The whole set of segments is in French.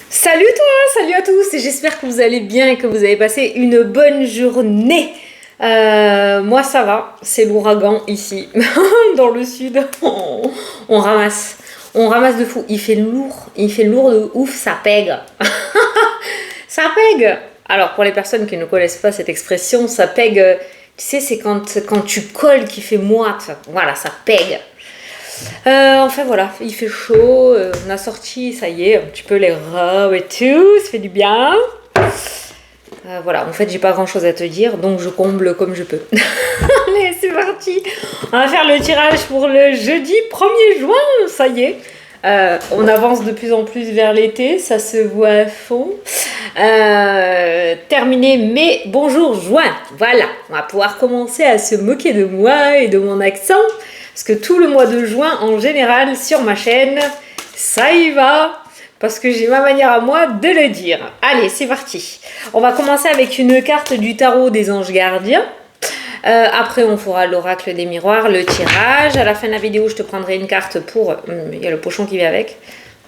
Salut toi, salut à tous, et j'espère que vous allez bien et que vous avez passé une bonne journée. Moi ça va, c'est l'ouragan ici, dans le sud. On ramasse, on ramasse de fou. Il fait lourd de ouf, ça pègue. Ça pègue. Alors pour les personnes qui ne connaissent pas cette expression, ça pègue, tu sais, c'est quand tu colles qui fait moite. Voilà, ça pègue. Enfin voilà, il fait chaud, on a sorti, ça y est, un petit peu les robes et tout, ça fait du bien. Voilà, en fait j'ai pas grand chose à te dire, donc je comble comme je peux. Allez, c'est parti. On va faire le tirage pour le jeudi 1er juin, ça y est. On avance de plus en plus vers l'été, ça se voit à fond. Terminé, mais bonjour juin, voilà, on va pouvoir commencer à se moquer de moi et de mon accent. Parce que tout le mois de juin, en général, sur ma chaîne, ça y va. Parce que j'ai ma manière à moi de le dire. Allez, c'est parti. On va commencer avec une carte du tarot des anges gardiens. Après, on fera l'oracle des miroirs, le tirage. À la fin de la vidéo, je te prendrai une carte pour... Il y a le pochon qui vient avec.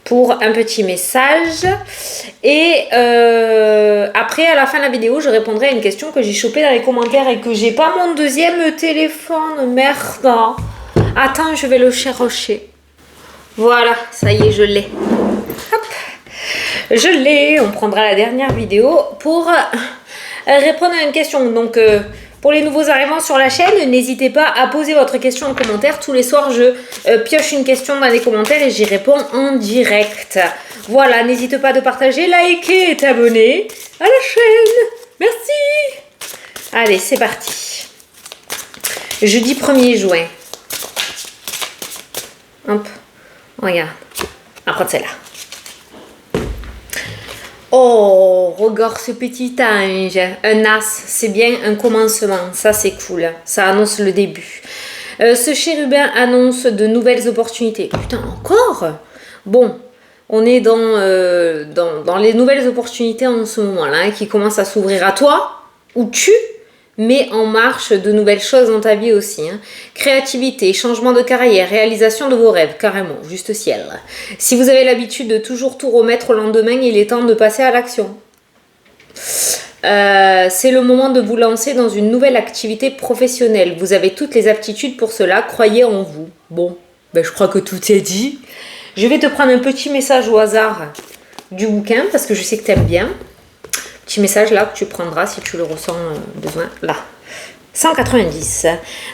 Pour un petit message. Et après, à la fin de la vidéo, je répondrai à une question que j'ai chopée dans les commentaires et que j'ai pas mon deuxième téléphone. Merde. Attends, je vais le chercher. Voilà, ça y est, je l'ai. Hop, je l'ai. On prendra la dernière vidéo pour répondre à une question. Donc, pour les nouveaux arrivants sur la chaîne, n'hésitez pas à poser votre question en commentaire. Tous les soirs, je pioche une question dans les commentaires et j'y réponds en direct. Voilà, n'hésite pas de partager, liker et t'abonner à la chaîne. Merci. Allez, c'est parti. Jeudi 1er juin. Hop, regarde. On va prendre celle-là. Oh, regarde ce petit ange. Un as, c'est bien un commencement. Ça, c'est cool. Ça annonce le début. Ce chérubin annonce de nouvelles opportunités. Putain, encore? Bon, on est dans les nouvelles opportunités en ce moment-là, hein, qui commencent à s'ouvrir à toi, ou tu mets en marche de nouvelles choses dans ta vie aussi. Hein. Créativité, changement de carrière, réalisation de vos rêves, carrément, juste ciel. Si vous avez l'habitude de toujours tout remettre au lendemain, il est temps de passer à l'action. C'est le moment de vous lancer dans une nouvelle activité professionnelle. Vous avez toutes les aptitudes pour cela, croyez en vous. Bon, ben je crois que tout est dit. Je vais te prendre un petit message au hasard du bouquin, parce que je sais que tu aimes bien. Petit message là que tu prendras si tu le ressens besoin. Là. 190.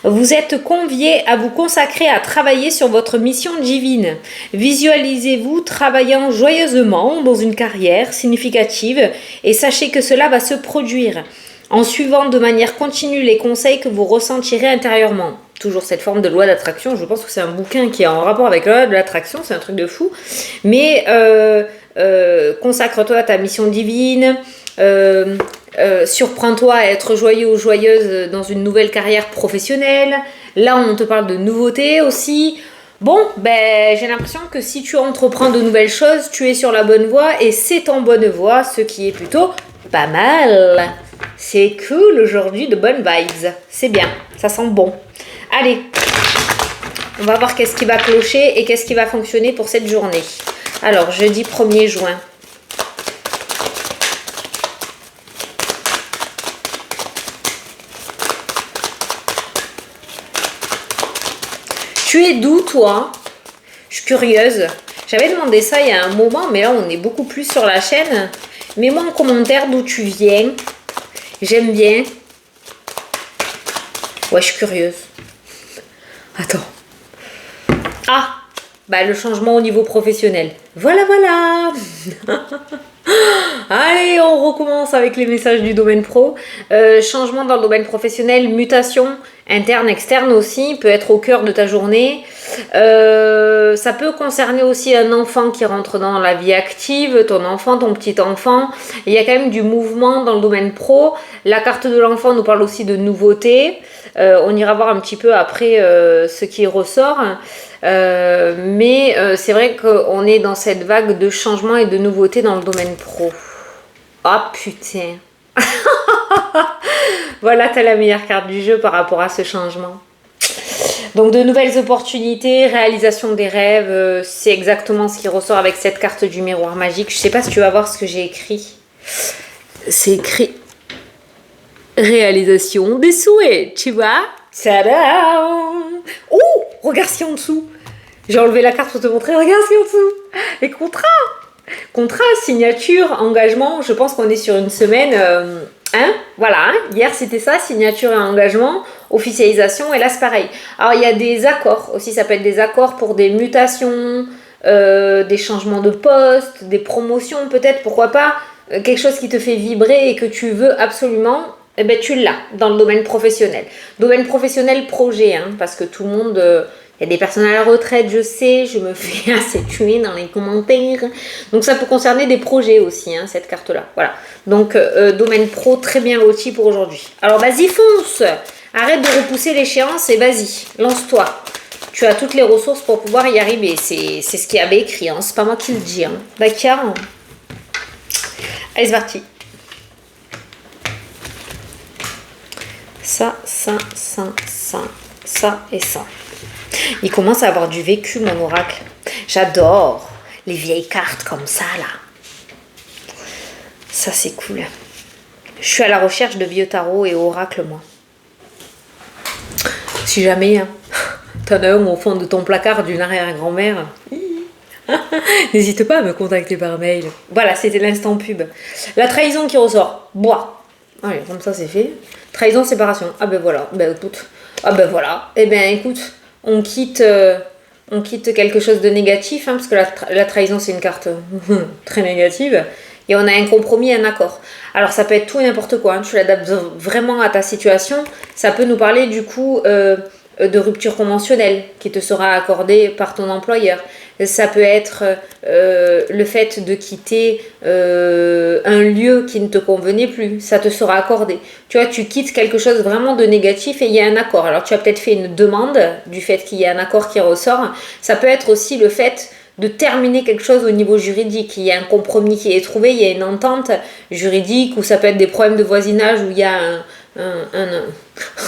Vous êtes conviés à vous consacrer à travailler sur votre mission divine. Visualisez-vous travaillant joyeusement dans une carrière significative et sachez que cela va se produire en suivant de manière continue les conseils que vous ressentirez intérieurement. Toujours cette forme de loi d'attraction. Je pense que c'est un bouquin qui est en rapport avec la loi de l'attraction. C'est un truc de fou. Mais consacre-toi à ta mission divine. Surprends-toi à être joyeux ou joyeuse dans une nouvelle carrière professionnelle. Là, on te parle de nouveautés aussi. Bon, ben, j'ai l'impression que si tu entreprends de nouvelles choses, tu es sur la bonne voie et c'est en bonne voie, ce qui est plutôt pas mal. C'est cool aujourd'hui, de bonnes vibes. C'est bien, ça sent bon. Allez, on va voir qu'est-ce qui va clocher et qu'est-ce qui va fonctionner pour cette journée. Alors, jeudi 1er juin. Tu es d'où, toi? Je suis curieuse. J'avais demandé ça il y a un moment, mais là, on est beaucoup plus sur la chaîne. Mets-moi en commentaire d'où tu viens. J'aime bien. Ouais, je suis curieuse. Attends. Ah, bah le changement au niveau professionnel. Voilà, voilà. Allez, on recommence avec les messages du domaine pro. Changement dans le domaine professionnel, mutation interne, externe aussi, peut être au cœur de ta journée. Ça peut concerner aussi un enfant qui rentre dans la vie active, ton enfant, ton petit enfant. Il y a quand même du mouvement dans le domaine pro. La carte de l'enfant nous parle aussi de nouveautés. On ira voir un petit peu après ce qui ressort. Mais c'est vrai qu'on est dans cette vague de changement et de nouveautés dans le domaine pro. Ah putain. Voilà, t'as la meilleure carte du jeu par rapport à ce changement. Donc de nouvelles opportunités, réalisation des rêves, c'est exactement ce qui ressort avec cette carte du miroir magique. Je sais pas si tu vas voir ce que j'ai écrit. C'est écrit réalisation des souhaits, tu vois. Tadam! Oh, regarde ce qu'il y a en dessous. J'ai enlevé la carte pour te montrer, regarde ce qu'il y a en dessous. Les contrats. Contrat, signature, engagement, je pense qu'on est sur une semaine... voilà, hier c'était ça, signature et engagement, officialisation, et là c'est pareil. Alors il y a des accords aussi, ça peut être des accords pour des mutations, des changements de poste, des promotions peut-être, pourquoi pas, quelque chose qui te fait vibrer et que tu veux absolument, eh ben tu l'as dans le domaine professionnel. Domaine professionnel projet, parce que tout le monde... il y a des personnes à la retraite, je sais, je me fais assez tuer dans les commentaires. Donc ça peut concerner des projets aussi, cette carte-là. Voilà. Donc domaine pro, très bien loti pour aujourd'hui. Alors vas-y, fonce. Arrête de repousser l'échéance et vas-y, lance-toi. Tu as toutes les ressources pour pouvoir y arriver. C'est ce qu'il y avait écrit, c'est pas moi qui le dis. D'accord. Allez, c'est parti. Ça et ça. Il commence à avoir du vécu, mon oracle. J'adore les vieilles cartes comme ça, là. Ça, c'est cool. Je suis à la recherche de vieux tarots et oracles, moi. Si jamais, t'en as un au fond de ton placard d'une arrière-grand-mère, n'hésite pas à me contacter par mail. Voilà, c'était l'instant pub. La trahison qui ressort. Bois. Allez, comme ça, c'est fait. Trahison, séparation. Ah ben voilà. Ben écoute. Ah ben voilà. Eh ben écoute... On quitte quelque chose de négatif, parce que la trahison, c'est une carte très négative. Et on a un compromis, un accord. Alors, ça peut être tout et n'importe quoi. Tu l'adaptes vraiment à ta situation. Ça peut nous parler, du coup, de rupture conventionnelle qui te sera accordée par ton employeur. Ça peut être le fait de quitter un lieu qui ne te convenait plus. Ça te sera accordé. Tu vois, tu quittes quelque chose vraiment de négatif et il y a un accord. Alors, tu as peut-être fait une demande du fait qu'il y ait un accord qui ressort. Ça peut être aussi le fait de terminer quelque chose au niveau juridique. Il y a un compromis qui est trouvé, il y a une entente juridique, ou ça peut être des problèmes de voisinage où il y a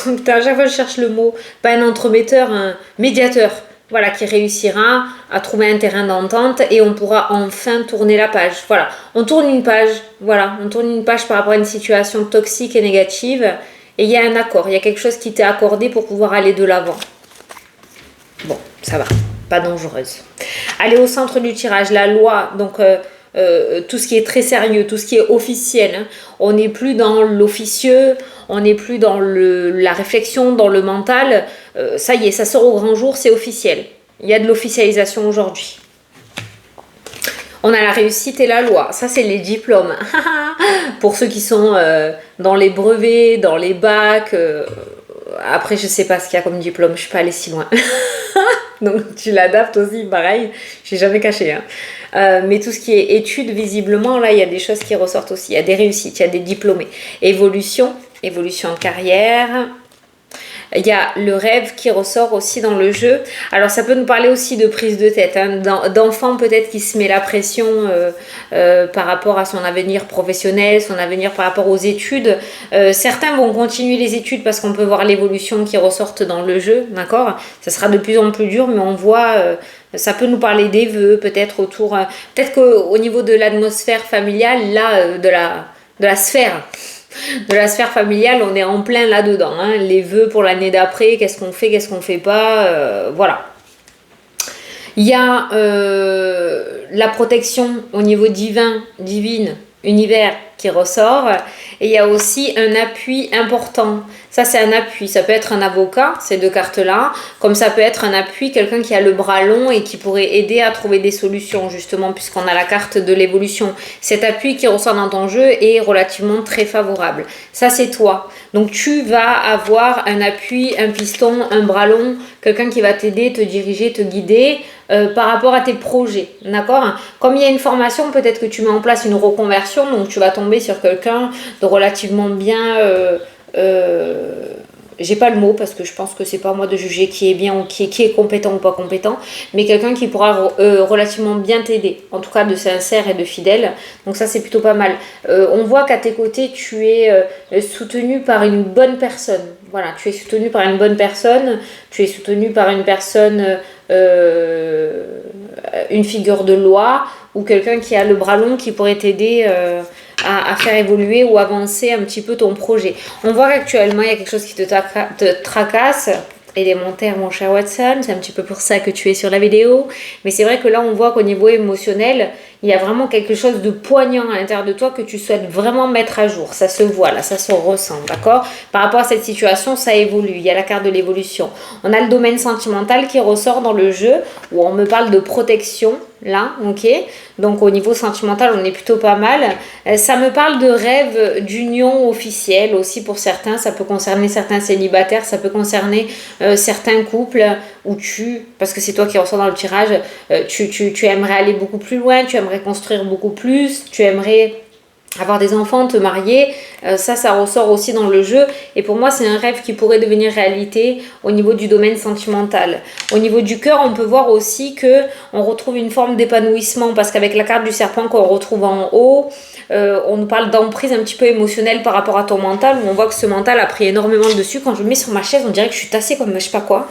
Putain, à chaque fois je cherche le mot, pas un entremetteur, un médiateur, voilà, qui réussira à trouver un terrain d'entente et on pourra enfin tourner la page. Voilà, on tourne une page, voilà, on tourne une page par rapport à une situation toxique et négative et il y a un accord, il y a quelque chose qui t'est accordé pour pouvoir aller de l'avant. Bon, ça va, pas dangereuse. Allez au centre du tirage, la loi, donc tout ce qui est très sérieux, tout ce qui est officiel. On n'est plus dans l'officieux, on n'est plus dans la réflexion, dans le mental. Ça y est, ça sort au grand jour, c'est officiel. Il y a de l'officialisation aujourd'hui. On a la réussite et la loi. Ça, c'est les diplômes. Pour ceux qui sont dans les brevets, dans les bacs. Après, je sais pas ce qu'il y a comme diplôme. Je suis pas allée si loin. Donc, tu l'adaptes aussi, pareil. J'ai jamais caché. Mais tout ce qui est études, visiblement, là, il y a des choses qui ressortent aussi. Il y a des réussites, il y a des diplômés. Évolution de carrière. Il y a le rêve qui ressort aussi dans le jeu. Alors ça peut nous parler aussi de prise de tête, d'enfant peut-être qui se met la pression par rapport à son avenir professionnel, son avenir par rapport aux études. Certains vont continuer les études parce qu'on peut voir l'évolution qui ressorte dans le jeu, d'accord. Ça sera de plus en plus dur, mais on voit... ça peut nous parler des vœux, peut-être autour... peut-être qu'au niveau de l'atmosphère familiale, là, de la sphère... De la sphère familiale, on est en plein là-dedans. Les vœux pour l'année d'après, qu'est-ce qu'on fait pas, voilà. Il y a la protection au niveau divine, univers qui ressort. Et il y a aussi un appui important. Ça, c'est un appui. Ça peut être un avocat, ces deux cartes-là. Comme ça peut être un appui, quelqu'un qui a le bras long et qui pourrait aider à trouver des solutions, justement, puisqu'on a la carte de l'évolution. Cet appui qui ressort dans ton jeu est relativement très favorable. Ça, c'est toi. Donc, tu vas avoir un appui, un piston, un bras long, quelqu'un qui va t'aider, te diriger, te guider par rapport à tes projets. D'accord ? Comme il y a une formation, peut-être que tu mets en place une reconversion, donc tu vas tomber sur quelqu'un de relativement bien... j'ai pas le mot parce que je pense que c'est pas à moi de juger qui est bien ou qui est compétent ou pas compétent, mais quelqu'un qui pourra relativement bien t'aider, en tout cas de sincère et de fidèle. Donc ça, c'est plutôt pas mal. On voit qu'à tes côtés tu es soutenu par une bonne personne, Voilà, tu es soutenu par une bonne personne, tu es soutenu par une personne, une figure de loi ou quelqu'un qui a le bras long qui pourrait t'aider à faire évoluer ou avancer un petit peu ton projet. On voit qu'actuellement, il y a quelque chose qui te tracasse. Élémentaire, mon cher Watson, c'est un petit peu pour ça que tu es sur la vidéo. Mais c'est vrai que là, on voit qu'au niveau émotionnel, il y a vraiment quelque chose de poignant à l'intérieur de toi que tu souhaites vraiment mettre à jour. Ça se voit là, ça se ressent, d'accord? Par rapport à cette situation, ça évolue. Il y a la carte de l'évolution. On a le domaine sentimental qui ressort dans le jeu où on me parle de protection. Là, ok. Donc au niveau sentimental, on est plutôt pas mal. Ça me parle de rêve d'union officielle aussi pour certains. Ça peut concerner certains célibataires, ça peut concerner certains couples où parce que c'est toi qui ressors dans le tirage, tu aimerais aller beaucoup plus loin, tu aimerais construire beaucoup plus, tu aimerais avoir des enfants, te marier, ça ressort aussi dans le jeu. Et pour moi, c'est un rêve qui pourrait devenir réalité au niveau du domaine sentimental. Au niveau du cœur, on peut voir aussi que on retrouve une forme d'épanouissement parce qu'avec la carte du serpent qu'on retrouve en haut, on nous parle d'emprise un petit peu émotionnelle par rapport à ton mental, où on voit que ce mental a pris énormément le dessus. Quand je me mets sur ma chaise, on dirait que je suis tassée comme je sais pas quoi.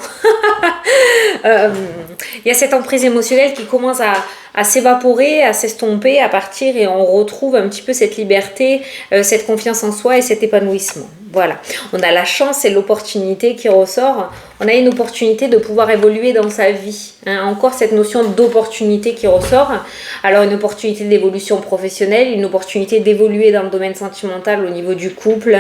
Il y a cette emprise émotionnelle qui commence à s'évaporer, à s'estomper, à partir, et on retrouve un petit peu cette liberté, cette confiance en soi et cet épanouissement. Voilà, on a la chance et l'opportunité qui ressort. On a une opportunité de pouvoir évoluer dans sa vie. Hein. Encore cette notion d'opportunité qui ressort. Alors une opportunité d'évolution professionnelle, une opportunité d'évoluer dans le domaine sentimental au niveau du couple,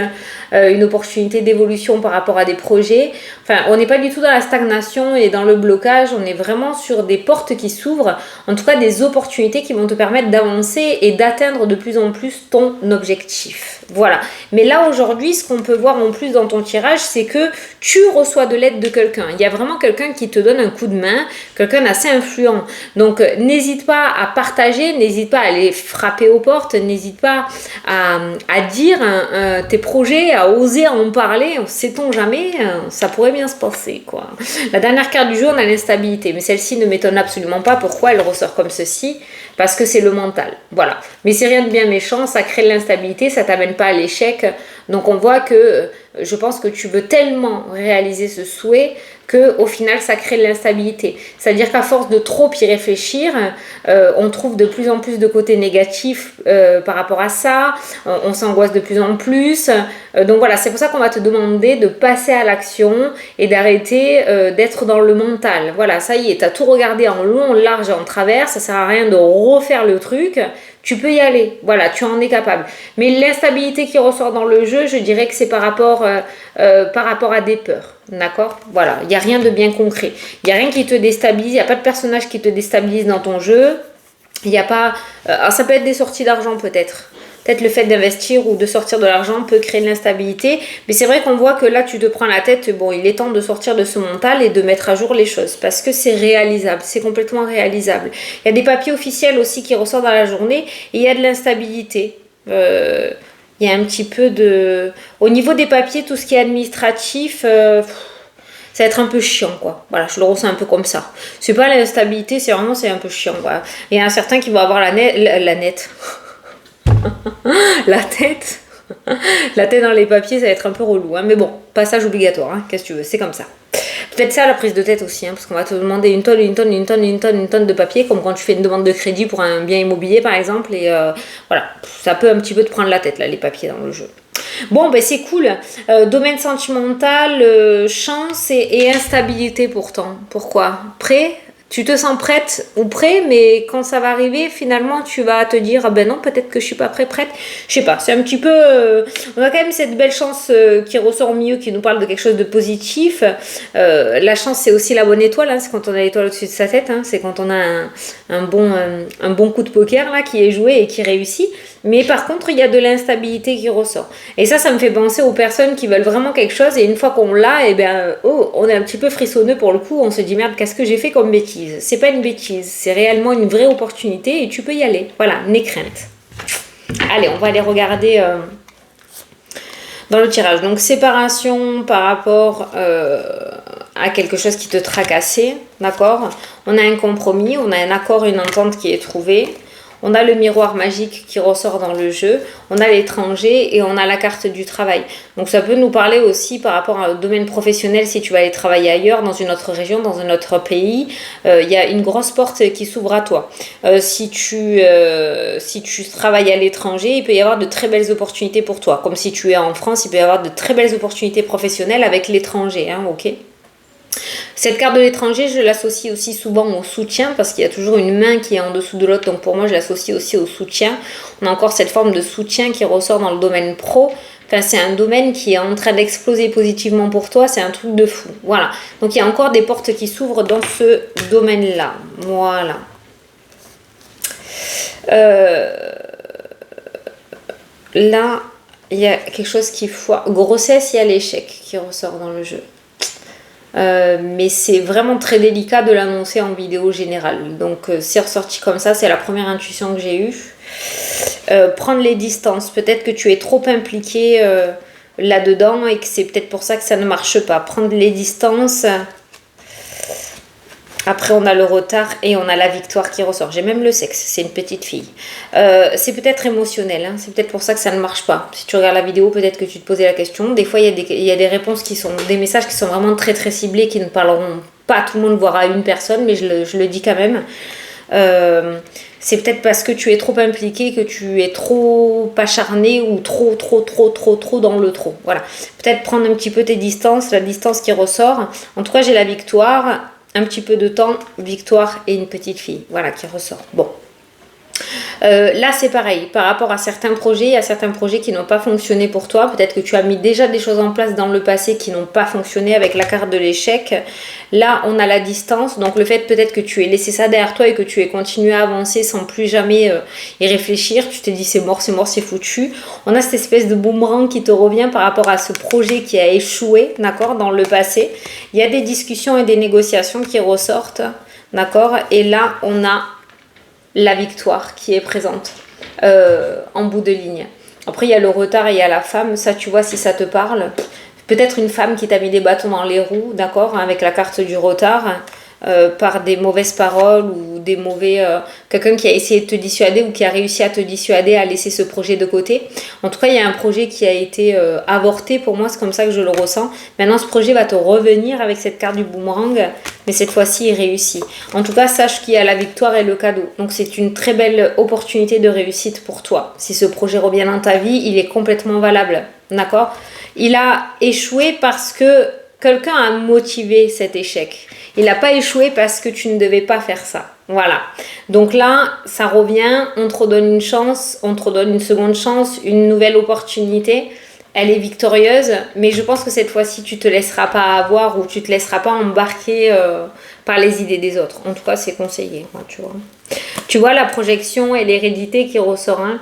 une opportunité d'évolution par rapport à des projets. Enfin, on n'est pas du tout dans la stagnation et dans le blocage. On est vraiment sur des portes qui s'ouvrent. En tout cas, des opportunités qui vont te permettre d'avancer et d'atteindre de plus en plus ton objectif. Voilà. Mais là, aujourd'hui, ce qu'on peut voir en plus dans ton tirage, c'est que tu reçois de l'aide de quelqu'un. Il y a vraiment quelqu'un qui te donne un coup de main, quelqu'un d'assez influent. Donc, n'hésite pas à partager, n'hésite pas à aller frapper aux portes, n'hésite pas à dire tes projets, à oser en parler. Sait-on jamais, ça pourrait bien se passer, quoi. La dernière carte du jeu, on a l'instabilité, mais celle-ci ne m'étonne absolument pas. Pourquoi elle ressort comme ceci? Parce que c'est le mental. Voilà. Mais c'est rien de bien méchant, ça crée de l'instabilité, ça t'amène pas à l'échec. Donc on voit que je pense que tu veux tellement réaliser ce souhait qu'au final ça crée de l'instabilité. C'est-à-dire qu'à force de trop y réfléchir, on trouve de plus en plus de côtés négatifs par rapport à ça, on s'angoisse de plus en plus. Donc voilà, c'est pour ça qu'on va te demander de passer à l'action et d'arrêter d'être dans le mental. Voilà, ça y est, tu as tout regardé en long, en large et en travers, ça sert à rien de refaire le truc. Tu peux y aller, voilà, tu en es capable. Mais l'instabilité qui ressort dans le jeu, je dirais que c'est par rapport à des peurs, d'accord? Voilà, il n'y a rien de bien concret. Il n'y a rien qui te déstabilise, il n'y a pas de personnage qui te déstabilise dans ton jeu. Il n'y a pas... ça peut être des sorties d'argent peut-être. Peut-être le fait d'investir ou de sortir de l'argent peut créer de l'instabilité. Mais c'est vrai qu'on voit que là, tu te prends la tête. Bon, il est temps de sortir de ce mental et de mettre à jour les choses. Parce que c'est réalisable. C'est complètement réalisable. Il y a des papiers officiels aussi qui ressortent dans la journée. Et il y a de l'instabilité. Il y a un petit peu de... Au niveau des papiers, tout ce qui est administratif... ça va être un peu chiant, quoi. Voilà, je le ressens un peu comme ça. C'est pas l'instabilité, c'est un peu chiant, quoi. Il y en a certains qui vont avoir la tête la tête dans les papiers, ça va être un peu relou, hein. Mais bon, passage obligatoire, hein. Qu'est-ce que tu veux, c'est comme ça. Peut-être ça la prise de tête aussi, hein, parce qu'on va te demander une tonne de papier, comme quand tu fais une demande de crédit pour un bien immobilier par exemple, et voilà, ça peut un petit peu te prendre la tête là, les papiers dans le jeu. Bon, ben c'est cool. Domaine sentimental, chance et instabilité pourtant. Pourquoi? Prêt? Tu te sens prête ou prêt, mais quand ça va arriver, finalement, tu vas te dire, ah ben non, peut-être que je suis pas prête. Je sais pas, c'est un petit peu... on a quand même cette belle chance qui ressort au milieu, qui nous parle de quelque chose de positif. La chance, c'est aussi la bonne étoile, hein, c'est quand on a l'étoile au-dessus de sa tête, hein, c'est quand on a un bon coup de poker là, qui est joué et qui réussit. Mais par contre, il y a de l'instabilité qui ressort. Et ça me fait penser aux personnes qui veulent vraiment quelque chose, et une fois qu'on l'a, et ben, on est un petit peu frissonneux pour le coup, on se dit, merde, qu'est-ce que j'ai fait comme bêtise? C'est pas une bêtise, c'est réellement une vraie opportunité et tu peux y aller. Voilà, n'aie crainte. Allez, on va aller regarder dans le tirage. Donc, séparation par rapport à quelque chose qui te tracassait, d'accord? On a un compromis, on a un accord, une entente qui est trouvée. On a le miroir magique qui ressort dans le jeu, on a l'étranger et on a la carte du travail. Donc ça peut nous parler aussi par rapport à un domaine professionnel si tu vas aller travailler ailleurs, dans une autre région, dans un autre pays. Il y a une grosse porte qui s'ouvre à toi. Si tu travailles à l'étranger, il peut y avoir de très belles opportunités pour toi. Comme si tu es en France, il peut y avoir de très belles opportunités professionnelles avec l'étranger, hein, ok? Cette carte de l'étranger, je l'associe aussi souvent au soutien parce qu'il y a toujours une main qui est en dessous de l'autre. Donc pour moi, je l'associe aussi au soutien. On a encore cette forme de soutien qui ressort dans le domaine pro. Enfin, c'est un domaine qui est en train d'exploser positivement pour toi. C'est un truc de fou. Voilà. Donc il y a encore des portes qui s'ouvrent dans ce domaine-là. Voilà. Là, il y a quelque chose qui foire. Grossesse, il y a l'échec qui ressort dans le jeu. Mais c'est vraiment très délicat de l'annoncer en vidéo générale. Donc c'est ressorti comme ça, c'est la première intuition que j'ai eue. Prendre les distances, peut-être que tu es trop impliqué là-dedans et que c'est peut-être pour ça que ça ne marche pas. Prendre les distances. Après, on a le retard et on a la victoire qui ressort. J'ai même le sexe, c'est une petite fille. C'est peut-être émotionnel, hein. C'est peut-être pour ça que ça ne marche pas. Si tu regardes la vidéo, peut-être que tu te posais la question. Des fois, il y a des réponses qui sont, des messages qui sont vraiment très très ciblés, qui ne parleront pas à tout le monde, voire à une personne, mais je le dis quand même. C'est peut-être parce que tu es trop impliqué, que tu es trop acharné ou trop dans le trop. Voilà. Peut-être prendre un petit peu tes distances, la distance qui ressort. En tout cas, j'ai la victoire. Un petit peu de temps, victoire et une petite fille, voilà, qui ressort. Bon. Là, c'est pareil. Par rapport à certains projets, il y a certains projets qui n'ont pas fonctionné pour toi. Peut-être que tu as mis déjà des choses en place dans le passé qui n'ont pas fonctionné avec la carte de l'échec. Là, on a la distance. Donc, le fait peut-être que tu aies laissé ça derrière toi et que tu aies continué à avancer sans plus jamais y réfléchir. Tu t'es dit c'est mort, c'est foutu. On a cette espèce de boomerang qui te revient par rapport à ce projet qui a échoué, d'accord, dans le passé. Il y a des discussions et des négociations qui ressortent, d'accord. Et là, on a la victoire qui est présente en bout de ligne. Après, il y a le retard et il y a la femme. Ça, tu vois, si ça te parle. Peut-être une femme qui t'a mis des bâtons dans les roues, d'accord, avec la carte du retard, par des mauvaises paroles ou des mauvais... quelqu'un qui a essayé de te dissuader ou qui a réussi à te dissuader à laisser ce projet de côté. En tout cas, il y a un projet qui a été avorté. Pour moi, c'est comme ça que je le ressens. Maintenant, ce projet va te revenir avec cette carte du boomerang, mais cette fois-ci, il réussit. En tout cas, sache qu'il y a la victoire et le cadeau. Donc, c'est une très belle opportunité de réussite pour toi. Si ce projet revient dans ta vie, il est complètement valable. D'accord ? Il a échoué parce que quelqu'un a motivé cet échec. Il n'a pas échoué parce que tu ne devais pas faire ça. Voilà. Donc là, ça revient, on te redonne une chance, on te redonne une seconde chance, une nouvelle opportunité. Elle est victorieuse, mais je pense que cette fois-ci, tu ne te laisseras pas avoir ou tu ne te laisseras pas embarquer par les idées des autres. En tout cas, c'est conseillé, tu vois. Tu vois la projection et l'hérédité qui ressort, hein,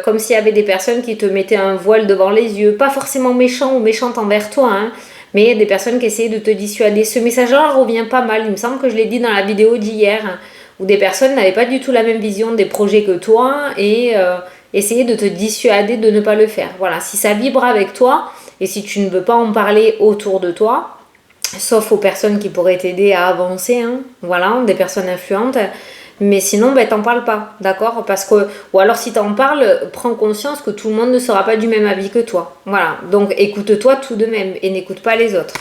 comme s'il y avait des personnes qui te mettaient un voile devant les yeux, pas forcément méchant ou méchante envers toi, hein, mais il y a des personnes qui essayaient de te dissuader. Ce message-là revient pas mal, il me semble que je l'ai dit dans la vidéo d'hier, hein, où des personnes n'avaient pas du tout la même vision des projets que toi et essayaient de te dissuader de ne pas le faire. Voilà, si ça vibre avec toi et si tu ne veux pas en parler autour de toi, sauf aux personnes qui pourraient t'aider à avancer, hein, voilà, des personnes influentes. Mais sinon, t'en parles pas, d'accord ? Parce que, ou alors si t'en parles, prends conscience que tout le monde ne sera pas du même avis que toi. Voilà, donc écoute-toi tout de même et n'écoute pas les autres.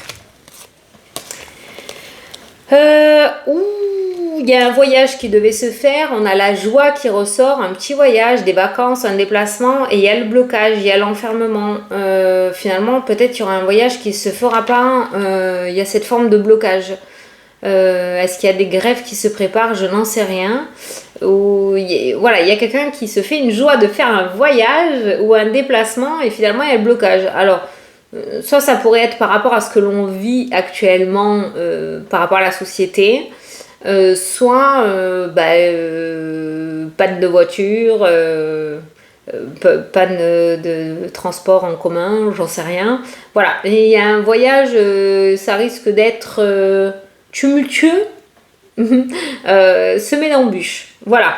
Il y a un voyage qui devait se faire, on a la joie qui ressort, un petit voyage, des vacances, un déplacement, et il y a le blocage, il y a l'enfermement. Finalement, peut-être il y aura un voyage qui se fera pas, il y a cette forme de blocage. Est-ce qu'il y a des grèves qui se préparent? Je n'en sais rien. Voilà, il y a quelqu'un qui se fait une joie de faire un voyage ou un déplacement et finalement il y a le blocage. Alors, soit ça pourrait être par rapport à ce que l'on vit actuellement par rapport à la société, soit panne de voiture, panne de transport en commun, j'en sais rien. Voilà, et il y a un voyage, ça risque d'être tumultueux, semé d'embûches. Voilà.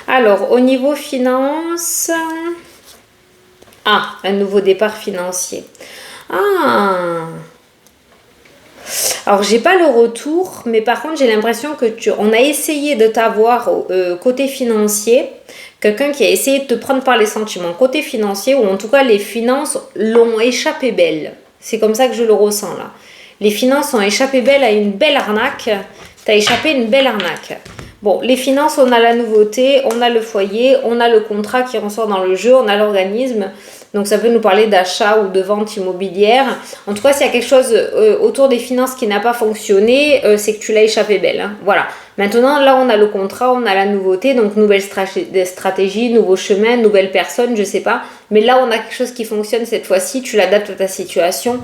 Alors, au niveau finance... un nouveau départ financier. Alors, j'ai pas le retour, mais par contre, j'ai l'impression que on a essayé de t'avoir côté financier, quelqu'un qui a essayé de te prendre par les sentiments côté financier, ou en tout cas, les finances l'ont échappé belle. C'est comme ça que je le ressens là. Les finances ont échappé belle à une belle arnaque. T'as échappé à une belle arnaque. Bon, les finances, on a la nouveauté, on a le foyer, on a le contrat qui ressort dans le jeu, on a l'organisme. Donc ça peut nous parler d'achat ou de vente immobilière. En tout cas, s'il y a quelque chose autour des finances qui n'a pas fonctionné, c'est que tu l'as échappé belle. Hein. Voilà. Maintenant, là, on a le contrat, on a la nouveauté. Donc, nouvelle stratégie, nouveau chemin, nouvelle personne, je sais pas. Mais là, on a quelque chose qui fonctionne cette fois-ci. Tu l'adaptes à ta situation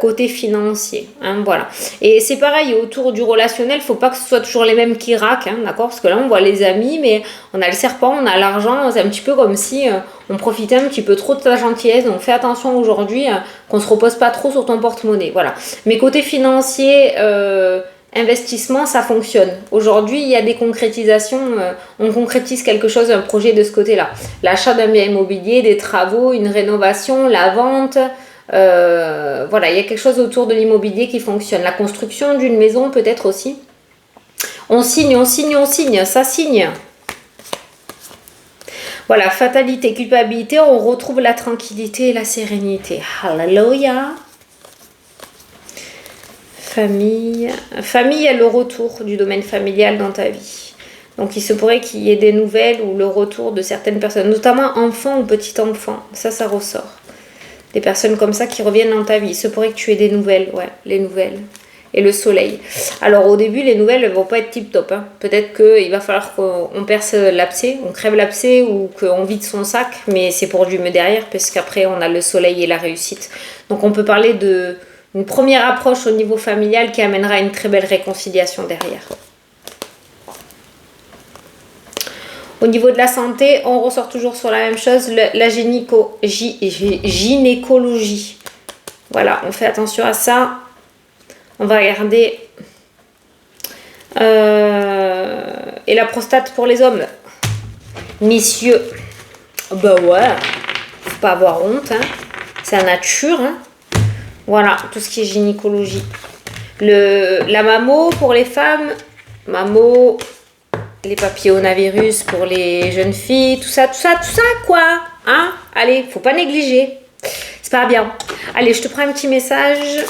côté financier. Hein, voilà. Et c'est pareil, autour du relationnel, faut pas que ce soit toujours les mêmes qui raquent. Hein, d'accord? Parce que là, on voit les amis, mais on a le serpent, on a l'argent. C'est un petit peu comme si on profitait un petit peu trop de ta gentillesse. Donc, fais attention aujourd'hui qu'on se repose pas trop sur ton porte-monnaie. Voilà. Mais côté financier... investissement, ça fonctionne. Aujourd'hui, il y a des concrétisations. On concrétise quelque chose, un projet de ce côté-là. L'achat d'un bien immobilier, des travaux, une rénovation, la vente. Voilà, il y a quelque chose autour de l'immobilier qui fonctionne. La construction d'une maison, peut-être aussi. On signe, on signe, on signe. Ça signe. Voilà, fatalité, culpabilité. On retrouve la tranquillité et la sérénité. Hallelujah. Famille, il y a le retour du domaine familial dans ta vie. Donc il se pourrait qu'il y ait des nouvelles ou le retour de certaines personnes, notamment enfants ou petits-enfants. Ça ressort. Des personnes comme ça qui reviennent dans ta vie. Il se pourrait que tu aies des nouvelles, ouais, les nouvelles. Et le soleil. Alors au début, les nouvelles ne vont pas être tip-top. Hein. Peut-être qu'il va falloir qu'on perce l'abcès, on crève l'abcès ou qu'on vide son sac, mais c'est pour du mieux derrière, parce qu'après on a le soleil et la réussite. Donc on peut parler de... une première approche au niveau familial qui amènera à une très belle réconciliation derrière. Au niveau de la santé, on ressort toujours sur la même chose, la gynécologie. Voilà, on fait attention à ça. On va regarder. Et la prostate pour les hommes. Messieurs, bah ouais, faut pas avoir honte, hein. C'est la nature, hein. Voilà, tout ce qui est gynécologie. La mammo pour les femmes, mammo, les papillomavirus pour les jeunes filles, tout ça, quoi. Hein? Allez, faut pas négliger. C'est pas bien. Allez, je te prends un petit message.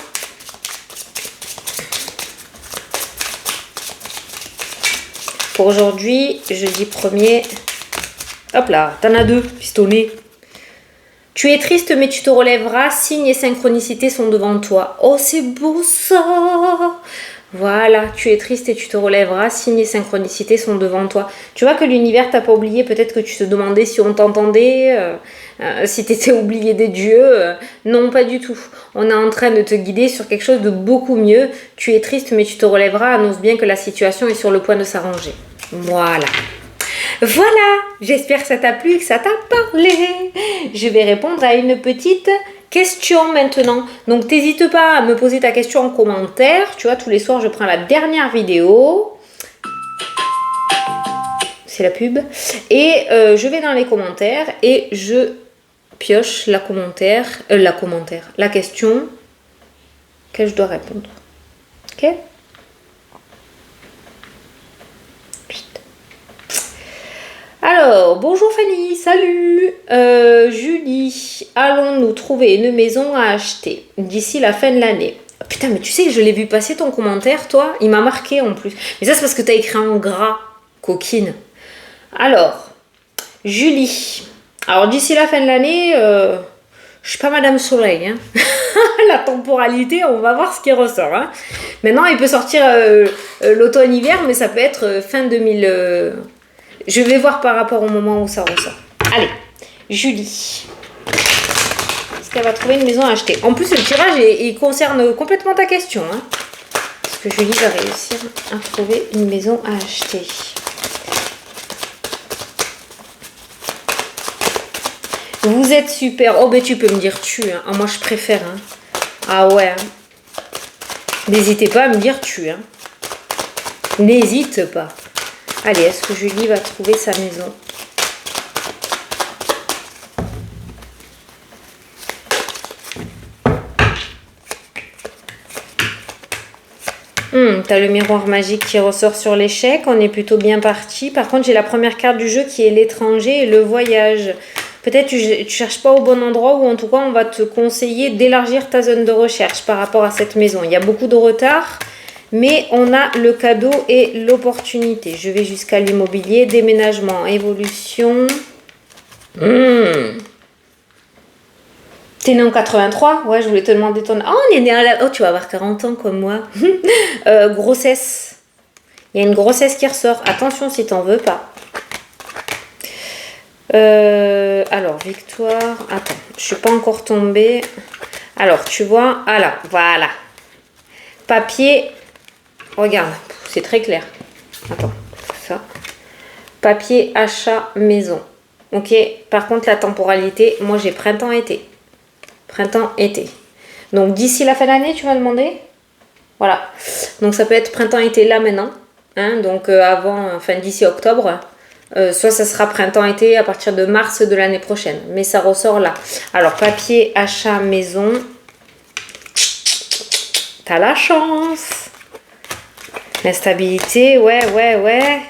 Pour aujourd'hui, jeudi 1er. Hop là, t'en as 2, pistonné. Tu es triste, mais tu te relèveras. Signes et synchronicités sont devant toi. Oh, c'est beau ça! Voilà, tu es triste et tu te relèveras. Signes et synchronicités sont devant toi. Tu vois que l'univers t'a pas oublié. Peut-être que tu te demandais si on t'entendait, si tu étais oublié des dieux. Non, pas du tout. On est en train de te guider sur quelque chose de beaucoup mieux. Tu es triste, mais tu te relèveras. Annonce bien que la situation est sur le point de s'arranger. Voilà. Voilà, j'espère que ça t'a plu et que ça t'a parlé. Je vais répondre à une petite question maintenant. Donc, t'hésites pas à me poser ta question en commentaire. Tu vois, tous les soirs, je prends la dernière vidéo. C'est la pub. Et je vais dans les commentaires et je pioche la question que je dois répondre. Ok ? Alors, bonjour Fanny, salut Julie, allons-nous trouver une maison à acheter d'ici la fin de l'année? Putain, mais tu sais que je l'ai vu passer ton commentaire, toi. Il m'a marqué en plus. Mais ça, c'est parce que tu as écrit en gras, coquine. Alors, Julie. Alors, d'ici la fin de l'année, je suis pas Madame Soleil. Hein. La temporalité, on va voir ce qui ressort. Hein. Maintenant, il peut sortir l'automne-hiver, mais ça peut être fin 2000... Je vais voir par rapport au moment où ça ressort. Allez, Julie. Est-ce qu'elle va trouver une maison à acheter? En plus, le tirage, il concerne complètement ta question. Hein. Est-ce que Julie va réussir à trouver une maison à acheter? Vous êtes super. Oh, ben tu peux me dire tu. Hein. Ah, moi, je préfère. Hein. Ah ouais. Hein. N'hésitez pas à me dire tu. Hein. N'hésite pas. Allez, est-ce que Julie va trouver sa maison? T'as le miroir magique qui ressort sur l'échec. On est plutôt bien parti. Par contre, j'ai la première carte du jeu qui est l'étranger et le voyage. Peut-être tu cherches pas au bon endroit ou en tout cas, on va te conseiller d'élargir ta zone de recherche par rapport à cette maison. Il y a beaucoup de retard, mais on a le cadeau et l'opportunité. Je vais jusqu'à l'immobilier, déménagement, évolution. T'es né en 83? Ouais, je voulais te demander ton... Oh, on est né à la... Oh, tu vas avoir 40 ans comme moi. Grossesse. Il y a une grossesse qui ressort. Attention si t'en veux pas. Alors, victoire. Attends, je suis pas encore tombée. Alors, tu vois... Alors, voilà. Papier. Regarde, c'est très clair. Attends, ça. Papier, achat, maison. Ok, par contre, la temporalité, moi j'ai printemps-été. Printemps-été. Donc d'ici la fin d'année, tu m'as demandé? Voilà. Donc ça peut être printemps-été là maintenant. Hein, donc avant, enfin d'ici octobre. Soit ça sera printemps-été à partir de mars de l'année prochaine. Mais ça ressort là. Alors papier, achat, maison. T'as la chance. L'instabilité, ouais.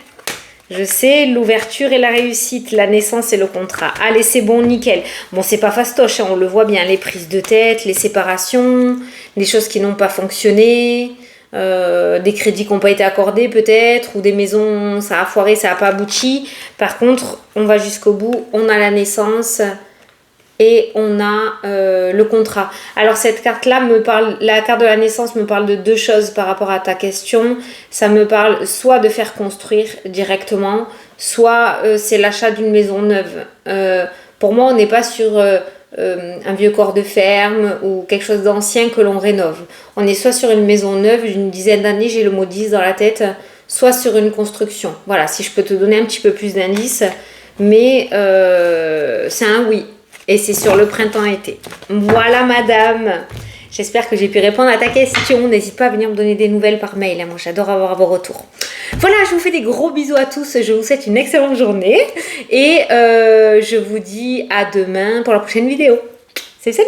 Je sais, l'ouverture et la réussite, la naissance et le contrat. Allez, c'est bon, nickel. Bon, c'est pas fastoche, hein, on le voit bien, les prises de tête, les séparations, des choses qui n'ont pas fonctionné, des crédits qui n'ont pas été accordés peut-être, ou des maisons, ça a foiré, ça n'a pas abouti. Par contre, on va jusqu'au bout, on a la naissance et on a le contrat. Alors cette carte-là me parle, la carte de la naissance me parle de deux choses par rapport à ta question. Ça me parle soit de faire construire directement, soit c'est l'achat d'une maison neuve. Pour moi, on n'est pas sur un vieux corps de ferme ou quelque chose d'ancien que l'on rénove. On est soit sur une maison neuve d'une dizaine d'années, j'ai le mot 10 dans la tête, soit sur une construction. Voilà, si je peux te donner un petit peu plus d'indices, mais c'est un oui. Et c'est sur le printemps-été. Voilà, madame. J'espère que j'ai pu répondre à ta question. N'hésite pas à venir me donner des nouvelles par mail. Moi, j'adore avoir vos retours. Voilà, je vous fais des gros bisous à tous. Je vous souhaite une excellente journée. Et je vous dis à demain pour la prochaine vidéo. Salut!